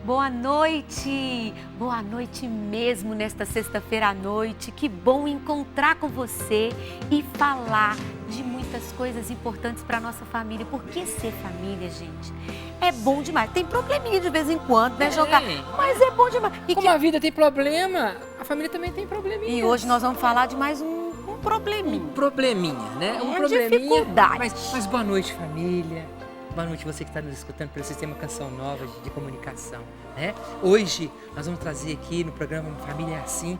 Boa noite! Boa noite mesmo nesta sexta-feira à noite. Que bom encontrar com você e falar de muitas coisas importantes para a nossa família. Porque ser família, gente, é bom demais. Tem probleminha de vez em quando, né, Joca? Mas é bom demais. E como a vida tem problema, a família também tem probleminha. E hoje nós vamos falar de mais um probleminha. Um probleminha, né? Um probleminha. Dificuldade. Mas boa noite, família. Boa noite você que está nos escutando pelo Sistema Canção Nova de Comunicação, né? Hoje nós vamos trazer aqui no programa Família é Assim,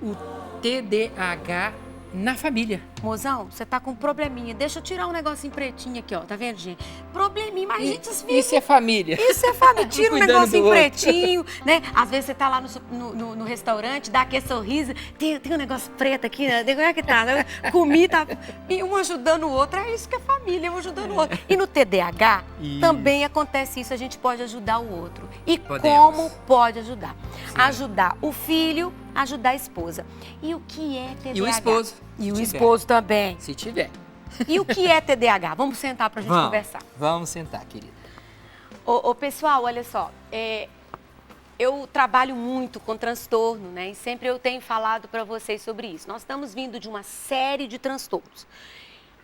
o TDAH na família. Mozão, você tá com um probleminha. Deixa eu tirar um negocinho pretinho aqui, ó. Tá vendo, gente? Probleminha, mas a gente Isso é família. Isso é família. Tira um Cuidando negocinho do outro. pretinho, né? Às vezes você tá lá no restaurante, dá aquele sorriso. Tem um negócio preto aqui, né? Como é que tá? Comida, e um ajudando o outro. É isso que é família, um ajudando o outro. E no TDAH Isso. também acontece isso. A gente pode ajudar o outro. E Podemos. como pode ajudar? Sim. Ajudar o filho, ajudar a esposa. E o que é TDAH? E o esposo. E o se esposo também. tiver. Se tiver. E o que é TDAH? Vamos sentar pra gente conversar. Vamos sentar, querida. Ô, pessoal, olha só. Eu trabalho muito com transtorno, né? E sempre eu tenho falado para vocês sobre isso. Nós estamos vindo de uma série de transtornos.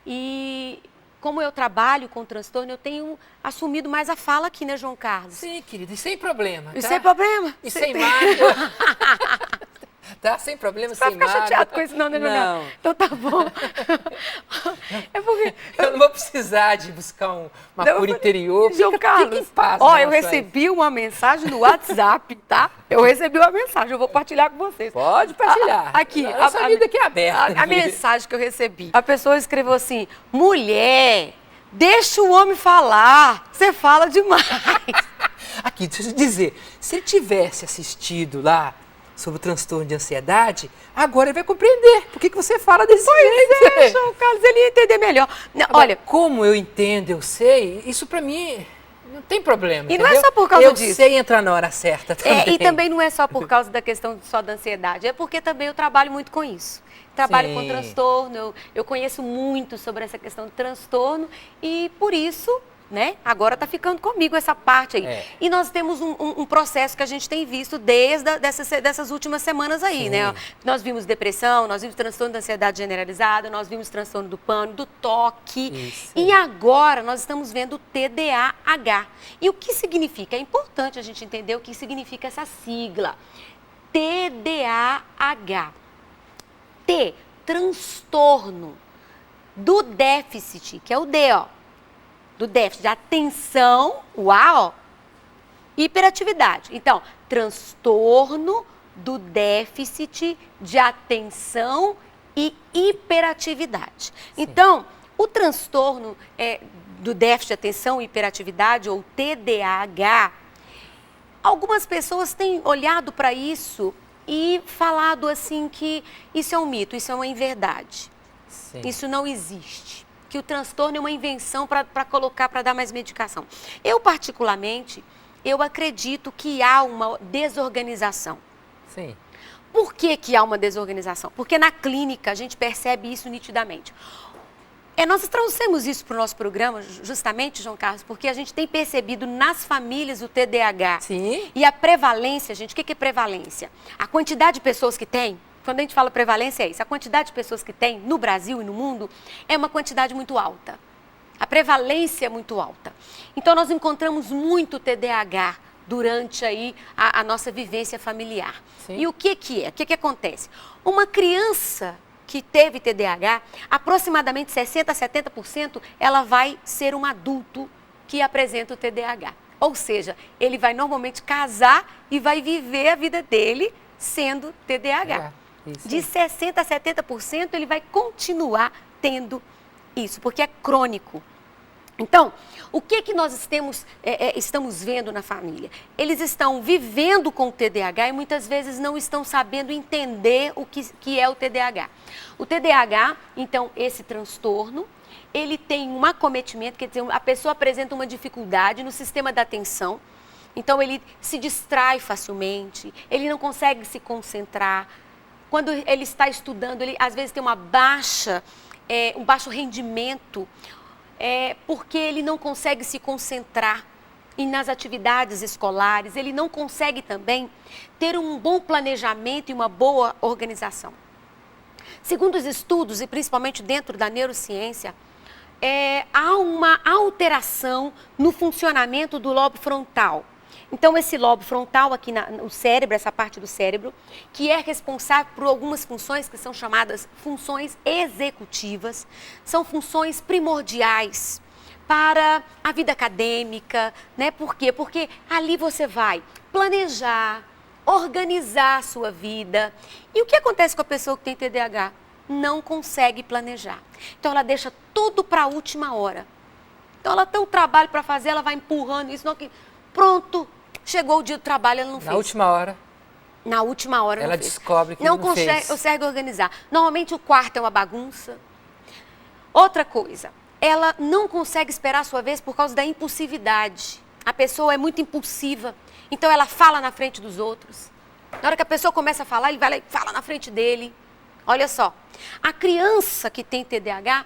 E como eu trabalho com transtorno, eu tenho assumido mais a fala aqui, né, João Carlos? Sim, querida, e sem problema, tá? E sem problema. E sem mágoa. Tá? Sem problema, Vai sem ficar mágoa. chateado com isso, não, né, Não. Então tá bom. É porque... Eu não vou precisar de buscar uma Não, cura interior. João Carlos, Fica em paz. ó, em eu relação a recebi uma mensagem no WhatsApp, tá? Eu recebi uma mensagem, eu vou partilhar com vocês. isso. Pode partilhar. Aqui, Nossa vida aqui é aberta. A mensagem que eu recebi. A pessoa escreveu assim: mulher, deixa o homem falar, você fala demais. Aqui, deixa eu te dizer, se ele tivesse assistido lá sobre o transtorno de ansiedade, agora ele vai compreender por que você fala desse jeito. É, João Carlos, ele ia entender melhor. Não, Agora, olha, como eu entendo, eu sei, isso pra mim não tem problema. E não é entendeu? só por causa eu disso. Eu sei entrar na hora certa também. e também não é só por causa da questão só da ansiedade, é porque também eu trabalho muito com isso. Trabalho Sim. com transtorno, eu conheço muito sobre essa questão de transtorno e por isso, né, agora está ficando comigo essa parte aí. É. E nós temos um processo que a gente tem visto desde dessas últimas semanas aí, Sim. né? Nós vimos depressão, nós vimos transtorno da ansiedade generalizada, nós vimos transtorno do pânico, do toque. Isso. E agora nós estamos vendo o TDAH. E o que significa? É importante a gente entender o que significa essa sigla. TDAH. T, transtorno do déficit, que é o D, ó. Do déficit de atenção, o A, ó, hiperatividade. Então, transtorno do déficit de atenção e hiperatividade. Sim. Então, o transtorno do déficit de atenção e hiperatividade, ou TDAH, algumas pessoas têm olhado para isso e falado assim que isso é um mito, isso é uma inverdade. Sim. Isso não existe. Que o transtorno é uma invenção para colocar, para dar mais medicação. Eu, particularmente, eu acredito que há uma desorganização. Sim. Por que há uma desorganização? Porque na clínica a gente percebe isso nitidamente. Nós trouxemos isso para o nosso programa, justamente, João Carlos, porque a gente tem percebido nas famílias o TDAH. Sim. E a prevalência, gente, o que é prevalência? A quantidade de pessoas que tem. Quando a gente fala prevalência é isso, a quantidade de pessoas que tem no Brasil e no mundo é uma quantidade muito alta. A prevalência é muito alta. Então nós encontramos muito TDAH durante aí a nossa vivência familiar. Sim. E o que é? O que acontece? Uma criança que teve TDAH, aproximadamente 60% a 70%, ela vai ser um adulto que apresenta o TDAH. Ou seja, ele vai normalmente casar e vai viver a vida dele sendo TDAH. Isso. De 60% a 70% ele vai continuar tendo isso, porque é crônico. Então, o que nós estamos vendo na família? Eles estão vivendo com o TDAH e muitas vezes não estão sabendo entender o que é o TDAH. O TDAH, então, esse transtorno, ele tem um acometimento, quer dizer, a pessoa apresenta uma dificuldade no sistema da atenção. Então, ele se distrai facilmente, ele não consegue se concentrar. Quando ele está estudando, ele às vezes tem um baixo rendimento, porque ele não consegue se concentrar. e nas atividades escolares, ele não consegue também ter um bom planejamento e uma boa organização. Segundo os estudos, e principalmente dentro da neurociência, há uma alteração no funcionamento do lobo frontal. Então, esse lobo frontal aqui no cérebro, essa parte do cérebro, que é responsável por algumas funções que são chamadas funções executivas, são funções primordiais para a vida acadêmica, né? Por quê? Porque ali você vai planejar, organizar a sua vida. E o que acontece com a pessoa que tem TDAH? Não consegue planejar. Então, ela deixa tudo para a última hora. Então, ela tem um trabalho para fazer, ela vai empurrando isso, não, pronto, chegou o dia do trabalho, ela não fez. Na última hora. Na última hora ela não fez. Descobre que não consegue organizar. Normalmente, o quarto é uma bagunça. Outra coisa, ela não consegue esperar a sua vez por causa da impulsividade. A pessoa é muito impulsiva, então ela fala na frente dos outros. Na hora que a pessoa começa a falar, ele vai lá e fala na frente dele. Olha só, a criança que tem TDAH,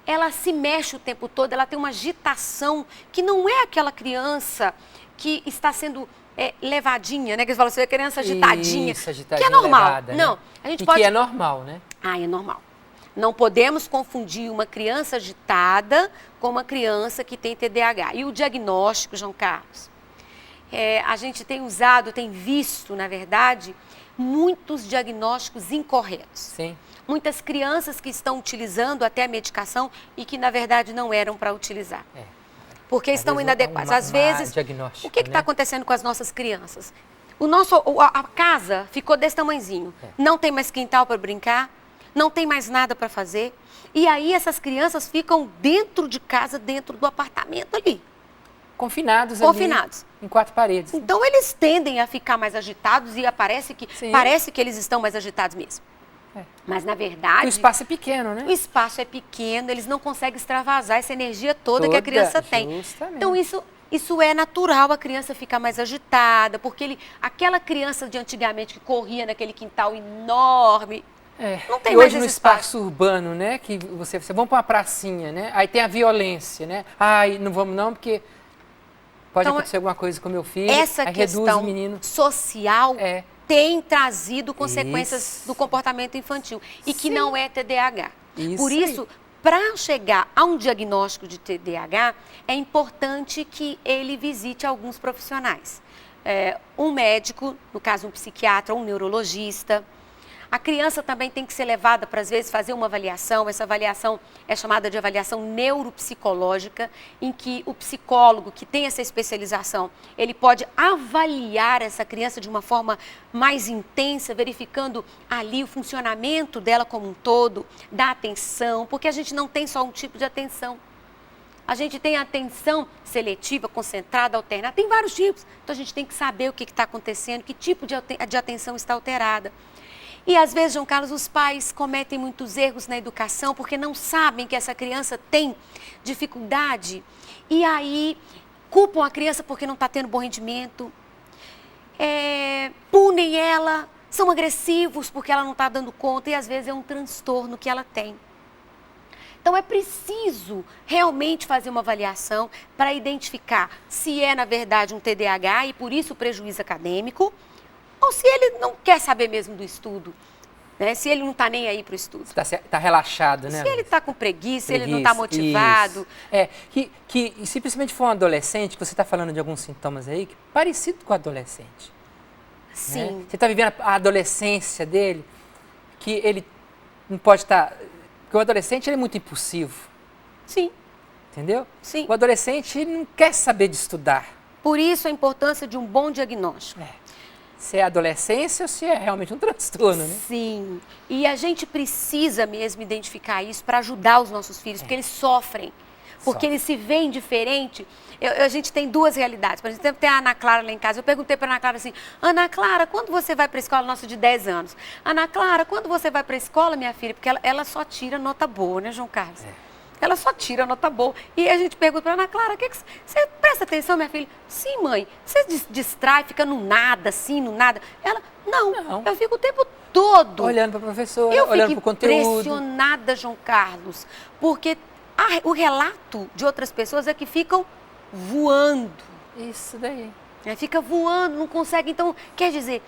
ela se mexe o tempo todo, ela tem uma agitação que não é aquela criança que está sendo levadinha, né? Que eles falam assim, a criança agitadinha, isso, agitadinha, que é normal. levada, né? Não, a gente pode... que é normal, né? É normal. Não podemos confundir uma criança agitada com uma criança que tem TDAH. E o diagnóstico, João Carlos? A gente tem visto, na verdade, muitos diagnósticos incorretos. Sim. Muitas crianças que estão utilizando até a medicação e que, na verdade, não eram para utilizar. Porque estão inadequadas. Às vezes, o que está acontecendo com as nossas crianças? A casa ficou desse tamanhozinho. Não tem mais quintal para brincar, não tem mais nada para fazer. E aí essas crianças ficam dentro de casa, dentro do apartamento ali. Confinados. Em 4 paredes. Então, eles tendem a ficar mais agitados e parece que eles estão mais agitados mesmo. Mas, na verdade... O espaço é pequeno, né? O espaço é pequeno, eles não conseguem extravasar essa energia toda que a criança tem. Justamente. Então, isso é natural, a criança ficar mais agitada, porque aquela criança de antigamente que corria naquele quintal enorme, não tem e mais hoje no esse espaço. espaço urbano, né, que você vamos para uma pracinha, né? Aí tem a violência, né? Ai, não vamos não, porque pode acontecer alguma coisa com meu filho. Essa aí questão reduz o menino. social tem trazido consequências do comportamento infantil e que não é TDAH. Por isso, para chegar a um diagnóstico de TDAH, é importante que ele visite alguns profissionais. Um médico, no caso um psiquiatra ou um neurologista. A criança também tem que ser levada para, às vezes, fazer uma avaliação. Essa avaliação é chamada de avaliação neuropsicológica, em que o psicólogo que tem essa especialização, ele pode avaliar essa criança de uma forma mais intensa, verificando ali o funcionamento dela como um todo, da atenção, porque a gente não tem só um tipo de atenção. A gente tem atenção seletiva, concentrada, alternada, tem vários tipos. Então, a gente tem que saber o que está acontecendo, que tipo de atenção está alterada. E, às vezes, João Carlos, os pais cometem muitos erros na educação porque não sabem que essa criança tem dificuldade. E aí, culpam a criança porque não está tendo bom rendimento. Punem ela, são agressivos porque ela não está dando conta. E, às vezes, é um transtorno que ela tem. Então, é preciso realmente fazer uma avaliação para identificar se é, na verdade, um TDAH e, por isso, o prejuízo acadêmico, ou se ele não quer saber mesmo do estudo, né? Se ele não está nem aí para o estudo. Está relaxado, né? Se ele está com preguiça, se ele não está motivado. Que se principalmente for um adolescente, que você está falando de alguns sintomas aí, que é parecido com o adolescente. Sim. Né? Você está vivendo a adolescência dele, que ele não pode estar... Porque o adolescente ele é muito impulsivo. Sim. Entendeu? Sim. O adolescente ele não quer saber de estudar. Por isso a importância de um bom diagnóstico. Se é adolescência ou se é realmente um transtorno, né? Sim. E a gente precisa mesmo identificar isso para ajudar os nossos filhos, porque eles sofrem. Porque eles se veem diferente. A gente tem 2 realidades. Por exemplo, tem a Ana Clara lá em casa. Eu perguntei para a Ana Clara assim, Ana Clara, quando você vai para a escola? Nossa, de 10 anos. Ana Clara, quando você vai para a escola, minha filha? Porque ela só tira nota boa, né, João Carlos? Ela só tira nota boa. E a gente pergunta para Ana Clara, você presta atenção, minha filha? Sim, mãe. Você distrai, fica no nada, assim, no nada? Ela, não. Eu fico o tempo todo olhando para a professora, olhando para o conteúdo. Eu fico impressionada, João Carlos, porque o relato de outras pessoas é que ficam voando. Isso daí. Fica voando, não consegue. Então, quer dizer,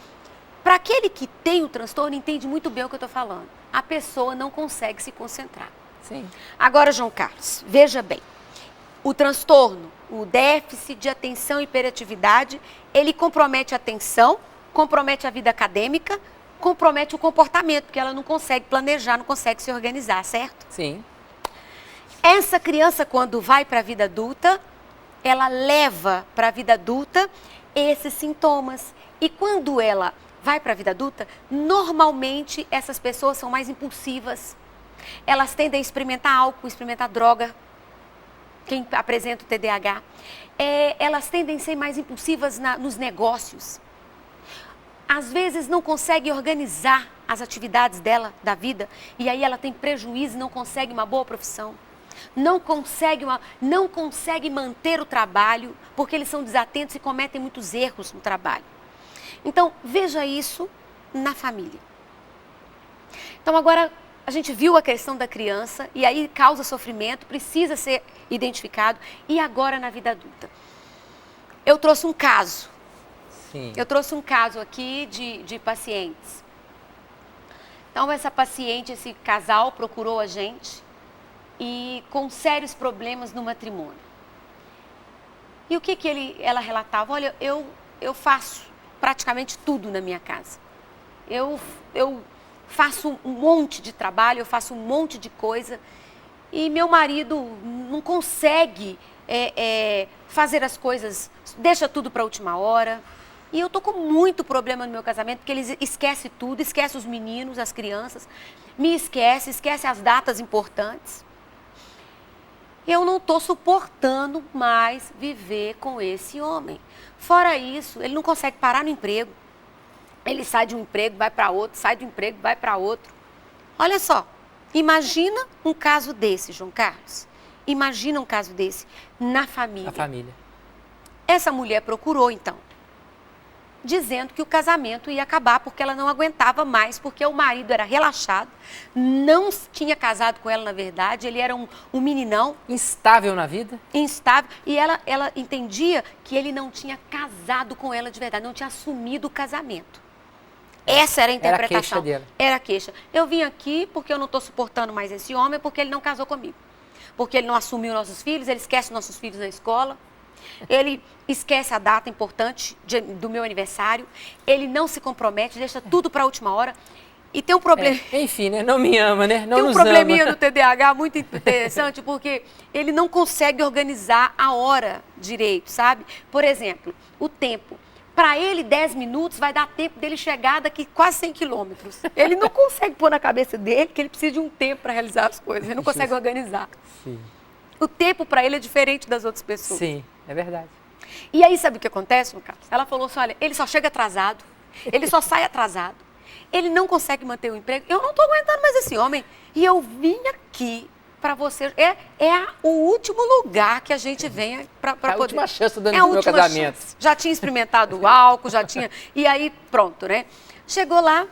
para aquele que tem o transtorno, entende muito bem o que eu estou falando. A pessoa não consegue se concentrar. Sim. Agora, João Carlos, veja bem. O transtorno, o déficit de atenção e hiperatividade, ele compromete a atenção, compromete a vida acadêmica, compromete o comportamento, porque ela não consegue planejar, não consegue se organizar, certo? Sim. Essa criança, quando vai para a vida adulta, ela leva para a vida adulta esses sintomas. E quando ela vai para a vida adulta, normalmente essas pessoas são mais impulsivas. Elas tendem a experimentar álcool, experimentar droga. Quem apresenta o TDAH. Elas tendem a ser mais impulsivas nos negócios. Às vezes não consegue organizar as atividades dela, da vida, e aí ela tem prejuízo e não consegue uma boa profissão. Não consegue manter o trabalho, porque eles são desatentos e cometem muitos erros no trabalho. Então, veja isso na família. Então, agora, a gente viu a questão da criança, e aí causa sofrimento, precisa ser identificado, e agora na vida adulta. Eu trouxe um caso. Sim. Eu trouxe um caso aqui de pacientes. Então, essa paciente, esse casal procurou a gente e com sérios problemas no matrimônio. E o que ela relatava? Olha, eu faço praticamente tudo na minha casa. Eu faço um monte de trabalho, eu faço um monte de coisa e meu marido não consegue fazer as coisas, deixa tudo para a última hora. E eu tô com muito problema no meu casamento, porque ele esquece tudo, esquece os meninos, as crianças, me esquece as datas importantes. Eu não estou suportando mais viver com esse homem. Fora isso, ele não consegue parar no emprego. Ele sai de um emprego, vai para outro, sai do emprego, vai para outro. Olha só, imagina um caso desse, João Carlos. Imagina um caso desse na família. A família. Essa mulher procurou, então, dizendo que o casamento ia acabar porque ela não aguentava mais, porque o marido era relaxado, não tinha casado com ela, na verdade, ele era um meninão. Instável na vida? Instável. E ela entendia que ele não tinha casado com ela de verdade, não tinha assumido o casamento. Essa era a interpretação. Era a queixa dela. Era a queixa. Eu vim aqui porque eu não estou suportando mais esse homem, porque ele não casou comigo. Porque ele não assumiu nossos filhos, ele esquece nossos filhos na escola. Ele esquece a data importante do meu aniversário, ele não se compromete, deixa tudo para a última hora. E tem um problema. Enfim, né? Não me ama, né? Não tem um nos probleminha ama. no TDAH muito interessante, porque ele não consegue organizar a hora direito, sabe? Por exemplo, o tempo. Para ele, 10 minutos vai dar tempo dele chegar daqui quase 100 quilômetros. Ele não consegue pôr na cabeça dele que ele precisa de um tempo para realizar as coisas, ele não consegue organizar. Sim. O tempo para ele é diferente das outras pessoas. Sim, é verdade. E aí, sabe o que acontece, meu Carlos? Ela falou assim, olha, ele só chega atrasado, ele só sai atrasado, ele não consegue manter o emprego, eu não estou aguentando mais esse homem. E eu vim aqui para você, o último lugar que a gente vem para poder... É a última chance do meu casamento. Chance. Já tinha experimentado o álcool, já tinha... E aí, pronto, né? Chegou lá,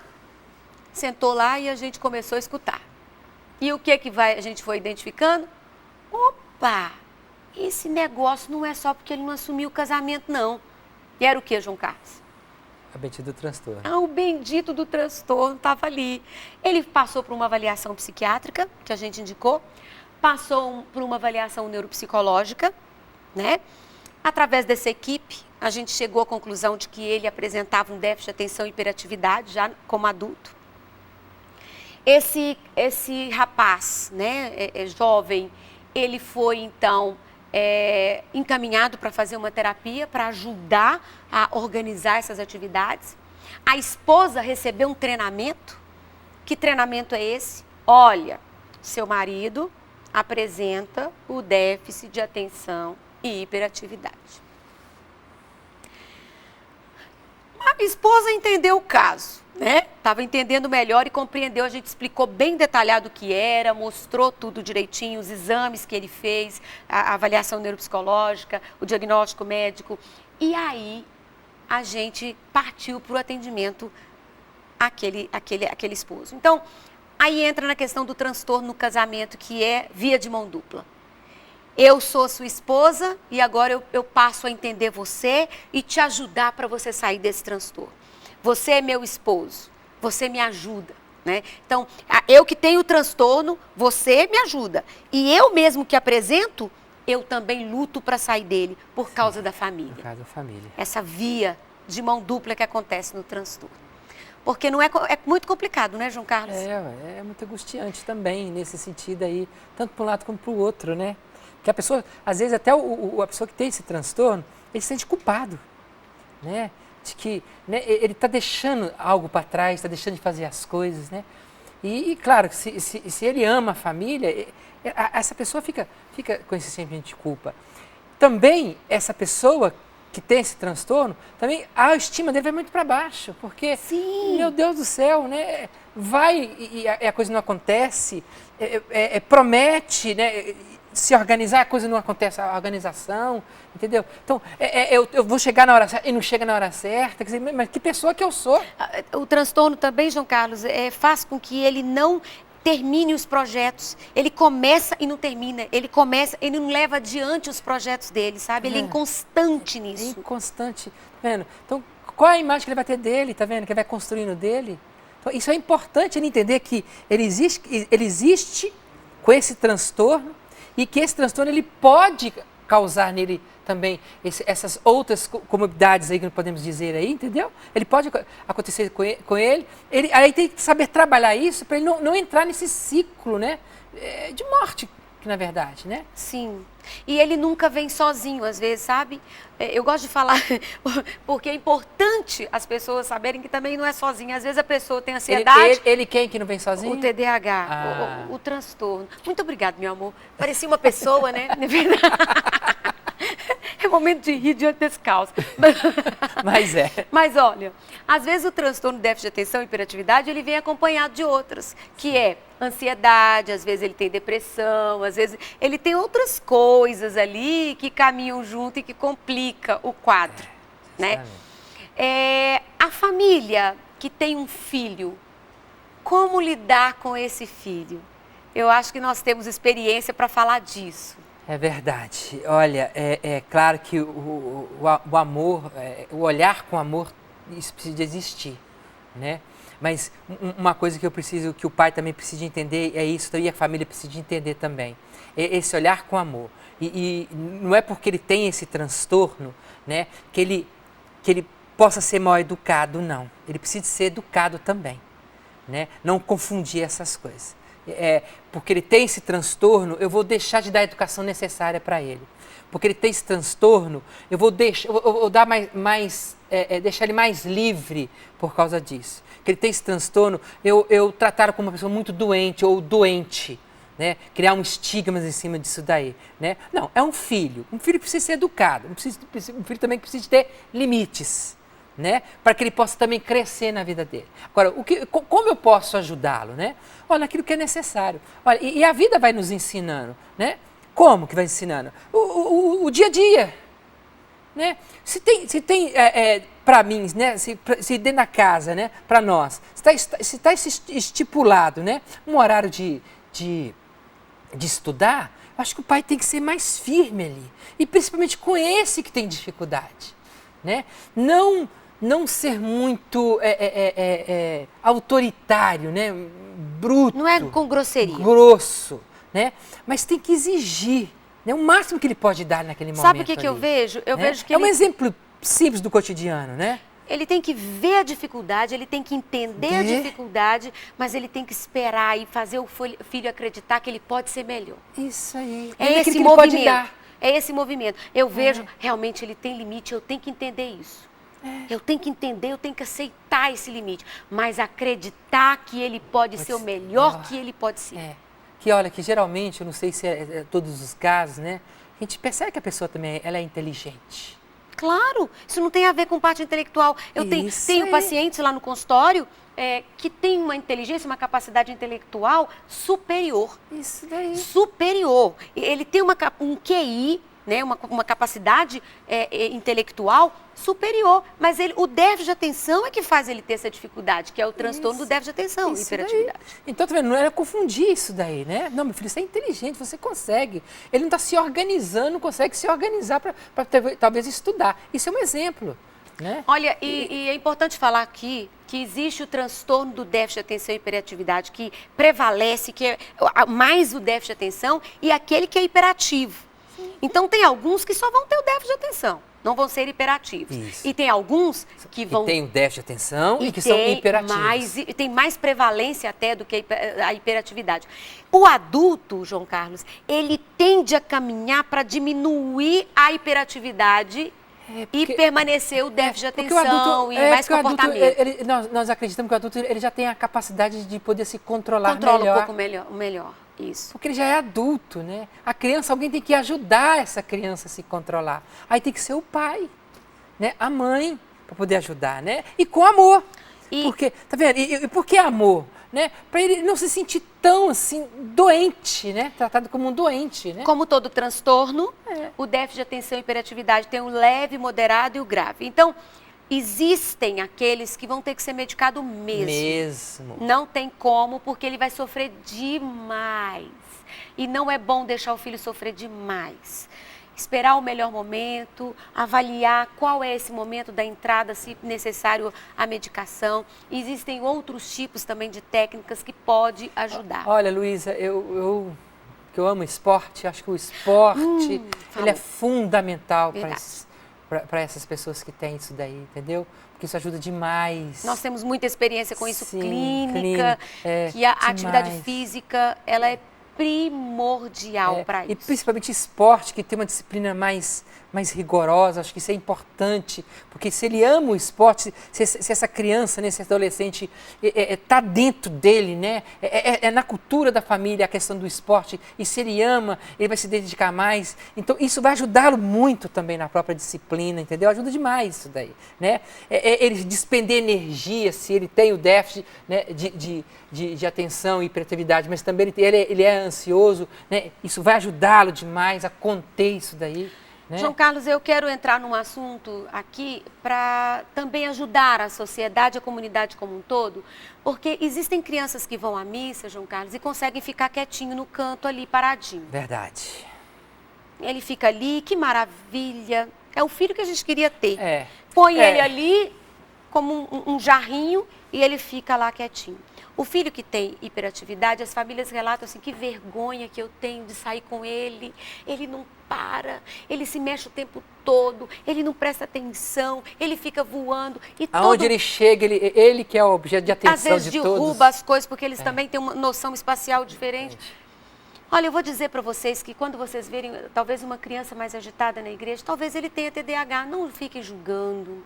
sentou lá e a gente começou a escutar. E o que a gente foi identificando? Opa! Esse negócio não é só porque ele não assumiu o casamento, não. E era o que, João Carlos? A bendita do transtorno. O bendito do transtorno estava ali. Ele passou por uma avaliação psiquiátrica, que a gente indicou, passou por uma avaliação neuropsicológica, né? Através dessa equipe, a gente chegou à conclusão de que ele apresentava um déficit de atenção e hiperatividade, já como adulto. Esse rapaz, né, jovem, ele foi, então... encaminhado para fazer uma terapia, para ajudar a organizar essas atividades. A esposa recebeu um treinamento. Que treinamento é esse? Olha, seu marido apresenta o déficit de atenção e hiperatividade. A esposa entendeu o caso, né? Estava entendendo melhor e compreendeu, a gente explicou bem detalhado o que era, mostrou tudo direitinho, os exames que ele fez, a avaliação neuropsicológica, o diagnóstico médico. E aí a gente partiu para o atendimento àquele esposo. Então, aí entra na questão do transtorno no casamento, que é via de mão dupla. eu sou sua esposa e agora eu passo a entender você e te ajudar para você sair desse transtorno. Você é meu esposo, você me ajuda, né? Então, eu que tenho o transtorno, você me ajuda. E eu mesmo que apresento, eu também luto para sair dele por causa da família. Por causa da família. Essa via de mão dupla que acontece no transtorno. Porque não é muito complicado, né, João Carlos? É muito angustiante também, nesse sentido aí, tanto para um lado como para o outro, né? Porque a pessoa, às vezes até a pessoa que tem esse transtorno, ele se sente culpado, né? De que, né, ele está deixando algo para trás, está deixando de fazer as coisas, né? E claro, se ele ama a família, essa pessoa fica com esse sentimento de culpa. Também, essa pessoa que tem esse transtorno, também a estima dele vai muito para baixo, porque, Sim. Meu Deus do céu, né? Vai e a coisa não acontece, promete, né? Se organizar, a coisa não acontece, a organização, entendeu? Então, eu vou chegar na hora certa e não chega na hora certa, quer dizer, mas que pessoa que eu sou? O transtorno também, João Carlos, faz com que ele não termine os projetos. Ele começa e não termina. Ele começa e não leva adiante os projetos dele, sabe? Ele é inconstante nisso. É inconstante, tá vendo? Então, qual é a imagem que ele vai ter dele, tá vendo? Que ele vai construindo dele? Então, isso é importante ele entender que ele existe com esse transtorno e que esse transtorno ele pode causar nele também essas outras comorbidades aí que podemos dizer aí, entendeu? Ele pode acontecer com ele. Aí tem que saber trabalhar isso para ele não entrar nesse ciclo, né? De morte, que na verdade, né? Sim. E ele nunca vem sozinho, às vezes, sabe? Eu gosto de falar, porque é importante as pessoas saberem que também não é sozinho. Às vezes a pessoa tem ansiedade. Ele quem que não vem sozinho? O TDAH, o transtorno. Muito obrigada, meu amor. Parecia uma pessoa, né? É momento de rir diante desse caos. Mas Mas olha, às vezes o transtorno de déficit de atenção e hiperatividade, ele vem acompanhado de outras, que é ansiedade, às vezes ele tem depressão, às vezes ele tem outras coisas ali que caminham junto e que complica o quadro, né? A família que tem um filho, como lidar com esse filho? Eu acho que nós temos experiência para falar disso. É verdade. Olha, é claro que o amor, o olhar com amor, isso precisa existir, né? Mas uma coisa que o pai também precisa entender é isso, e a família precisa entender também. Esse olhar com amor. E não é porque ele tem esse transtorno, né, que ele possa ser mal educado, não. Ele precisa ser educado também, né? Não confundir essas coisas. Porque ele tem esse transtorno, eu vou deixar de dar a educação necessária para ele. Porque ele tem esse transtorno, eu vou dar deixar ele mais livre por causa disso. Que ele tem esse transtorno, eu tratar como uma pessoa muito doente ou doente, né? Criar um estigma em cima disso daí, né? Não, é um filho. Um filho precisa ser educado, um filho também precisa ter limites, né? Para que ele possa também crescer na vida dele. Agora, como eu posso ajudá-lo, né? Olha, aquilo que é necessário. Olha, e a vida vai nos ensinando, né? Como que vai ensinando? O dia a dia, né? Se tem para mim, né? Se dentro da casa, né? Para nós, se está estipulado, né? Um horário de estudar, eu acho que o pai tem que ser mais firme ali. E principalmente com esse que tem dificuldade, né? Não ser muito autoritário, né? Bruto. Não é com grosseria. Grosso, né? Mas tem que exigir, né? O máximo que ele pode dar naquele momento. Sabe o que eu vejo? Eu vejo que um exemplo simples do cotidiano, né? Ele tem que ver a dificuldade, ele tem que entender a dificuldade, mas ele tem que esperar e fazer o filho acreditar que ele pode ser melhor. Isso aí. É esse movimento. É esse movimento. Eu vejo, realmente ele tem limite, eu tenho que entender isso. Eu tenho que entender, eu tenho que aceitar esse limite, mas acreditar que ele pode ser o melhor que ele pode ser. Que olha, que geralmente, eu não sei se é todos os casos, né? A gente percebe que a pessoa também ela é inteligente. Claro, isso não tem a ver com parte intelectual. Eu tenho pacientes lá no consultório que têm uma inteligência, uma capacidade intelectual superior. Isso daí. Superior. Ele tem um QI né, uma capacidade intelectual superior, mas o déficit de atenção é que faz ele ter essa dificuldade, que é o transtorno do déficit de atenção, hiperatividade. Daí. Então, tá vendo? Não era confundir isso daí, né? Não, meu filho, você é inteligente, você consegue. Ele não está se organizando, não consegue se organizar para talvez estudar. Isso é um exemplo, né? Olha, e é importante falar aqui que existe o transtorno do déficit de atenção e hiperatividade, que prevalece, que é mais o déficit de atenção, e aquele que é hiperativo. Então, tem alguns que só vão ter o déficit de atenção, não vão ser hiperativos. Isso. E tem alguns que vão... E tem o déficit de atenção e que são hiperativos. Tem mais prevalência até do que a hiperatividade. O adulto, João Carlos, ele tende a caminhar para diminuir a hiperatividade e permanecer o déficit de atenção e mais comportamento. Nós acreditamos que o adulto ele já tem a capacidade de poder se controlar Controla um pouco melhor. Isso. Porque ele já é adulto, né? A criança, alguém tem que ajudar essa criança a se controlar. Aí tem que ser o pai, né? A mãe, para poder ajudar, né? E com amor. Porque, tá vendo? E por que amor? Né? Para ele não se sentir tão assim, doente, né? Tratado como um doente, né? Como todo transtorno, o déficit de atenção e hiperatividade tem o leve, moderado e o grave. Então, existem aqueles que vão ter que ser medicados mesmo. Não tem como, porque ele vai sofrer demais. E não é bom deixar o filho sofrer demais. Esperar o melhor momento, avaliar qual é esse momento da entrada, se necessário a medicação. Existem outros tipos também de técnicas que podem ajudar. Olha, Luísa, eu amo esporte, acho que o esporte ele é fundamental para essas pessoas que têm isso daí, entendeu? Porque isso ajuda demais. Nós temos muita experiência com isso, Sim, clínica, que a atividade física, ela é primordial para isso. E principalmente esporte, que tem uma disciplina mais rigorosa, acho que isso é importante, porque se ele ama o esporte, se essa criança, né, esse adolescente está dentro dele, né, é na cultura da família a questão do esporte, e se ele ama, ele vai se dedicar mais, então isso vai ajudá-lo muito também na própria disciplina, entendeu? Ajuda demais isso daí, né? Ele despender energia, se ele tem o déficit, né, de atenção e hiperatividade, mas também ele é ansioso, né? Isso vai ajudá-lo demais a conter isso daí. Né? João Carlos, eu quero entrar num assunto aqui para também ajudar a sociedade, a comunidade como um todo, porque existem crianças que vão à missa, João Carlos, e conseguem ficar quietinho no canto ali, paradinho. Verdade. Ele fica ali, que maravilha, é o filho que a gente queria ter. Põe ele ali como um jarrinho e ele fica lá quietinho. O filho que tem hiperatividade, as famílias relatam assim, que vergonha que eu tenho de sair com ele, ele não para, ele se mexe o tempo todo, ele não presta atenção, ele fica voando. E aonde ele chega, ele que é o objeto de atenção de todos. Às vezes derruba as coisas, porque eles também têm uma noção espacial diferente. Olha, eu vou dizer para vocês que quando vocês verem talvez uma criança mais agitada na igreja, talvez ele tenha TDAH, não fiquem julgando,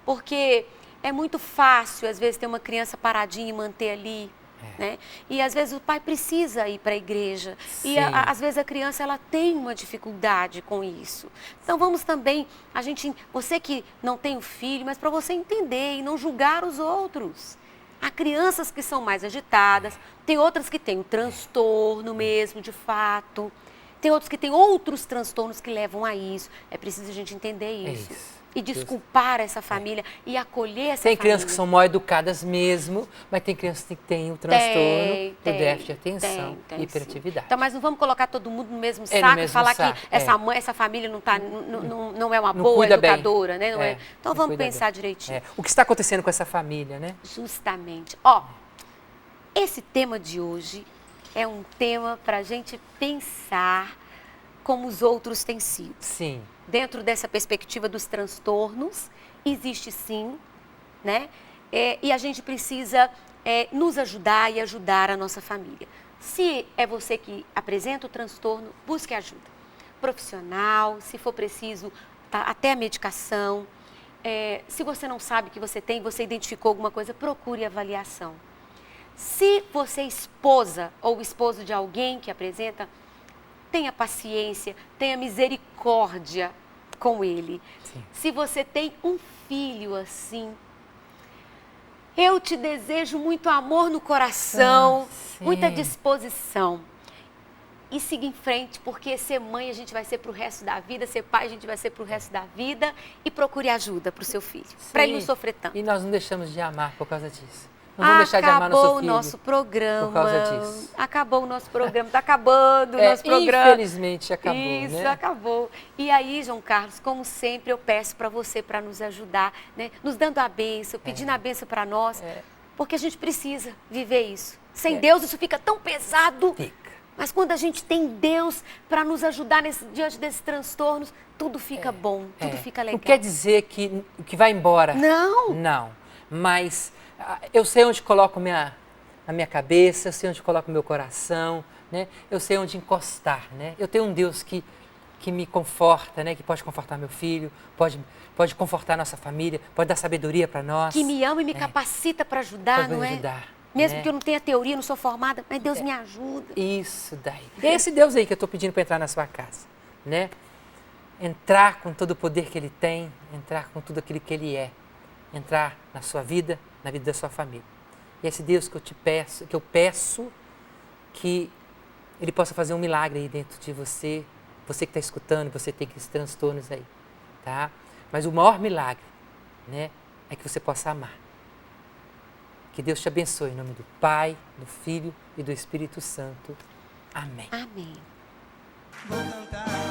porque... É muito fácil, às vezes, ter uma criança paradinha e manter ali, né? E, às vezes, o pai precisa ir para a igreja. Sim. E, às vezes, a criança, ela tem uma dificuldade com isso. Então, vamos também, você que não tem o filho, mas para você entender e não julgar os outros. Há crianças que são mais agitadas, tem outras que têm o transtorno mesmo, de fato. Tem outros que têm outros transtornos que levam a isso. É preciso a gente entender isso. E desculpar essa família e acolher essa família. Tem crianças que são mal educadas mesmo, mas tem crianças que têm o transtorno do déficit de atenção e hiperatividade. Então, mas não vamos colocar todo mundo no mesmo saco e falar que essa família não é uma boa educadora, né? Então vamos pensar direitinho. O que está acontecendo com essa família, né? Justamente. Esse tema de hoje é um tema para a gente pensar como os outros têm sido. Sim. Dentro dessa perspectiva dos transtornos, existe sim, né? E a gente precisa nos ajudar e ajudar a nossa família. Se é você que apresenta o transtorno, busque ajuda profissional, se for preciso, até a medicação. Se você não sabe que você tem, você identificou alguma coisa, procure avaliação. Se você é esposa ou esposo de alguém que apresenta, tenha paciência, tenha misericórdia com ele. Sim. Se você tem um filho assim, eu te desejo muito amor no coração, muita disposição. e siga em frente, porque ser mãe a gente vai ser pro resto da vida, ser pai a gente vai ser pro resto da vida, e procure ajuda pro seu filho, para ele não sofrer tanto. E nós não deixamos de amar por causa disso. Não vamos deixar de amar nosso filho. Acabou o nosso programa. Por causa disso. Acabou o nosso programa, tá acabando o nosso programa. Infelizmente acabou, Isso, né? acabou. E aí, João Carlos, como sempre, eu peço para você para nos ajudar, né? Nos dando a bênção, pedindo a bênção para nós, porque a gente precisa viver isso. Sem Deus isso fica tão pesado. Fica. Mas quando a gente tem Deus para nos ajudar diante desses transtornos, tudo fica bom, tudo fica legal. Não quer dizer que vai embora. Não. Não. Mas eu sei onde coloco a minha cabeça, eu sei onde coloco o meu coração, né? Eu sei onde encostar, né? Eu tenho um Deus que me conforta, né? Que pode confortar meu filho, pode confortar nossa família, pode dar sabedoria para nós. Que me ama e me capacita para ajudar, Pode não me é? ajudar. Mesmo que eu não tenha teoria, não sou formada, mas Deus me ajuda. Isso daí. É esse Deus aí que eu estou pedindo para entrar na sua casa, né? Entrar com todo o poder que Ele tem, entrar com tudo aquilo que Ele é, entrar na sua vida, na vida da sua família. E esse Deus que eu peço que Ele possa fazer um milagre aí dentro de você, você que está escutando, você tem aqueles transtornos aí, tá? Mas o maior milagre, né, é que você possa amar. Que Deus te abençoe em nome do Pai, do Filho e do Espírito Santo. Amém. Amém. Vou cantar.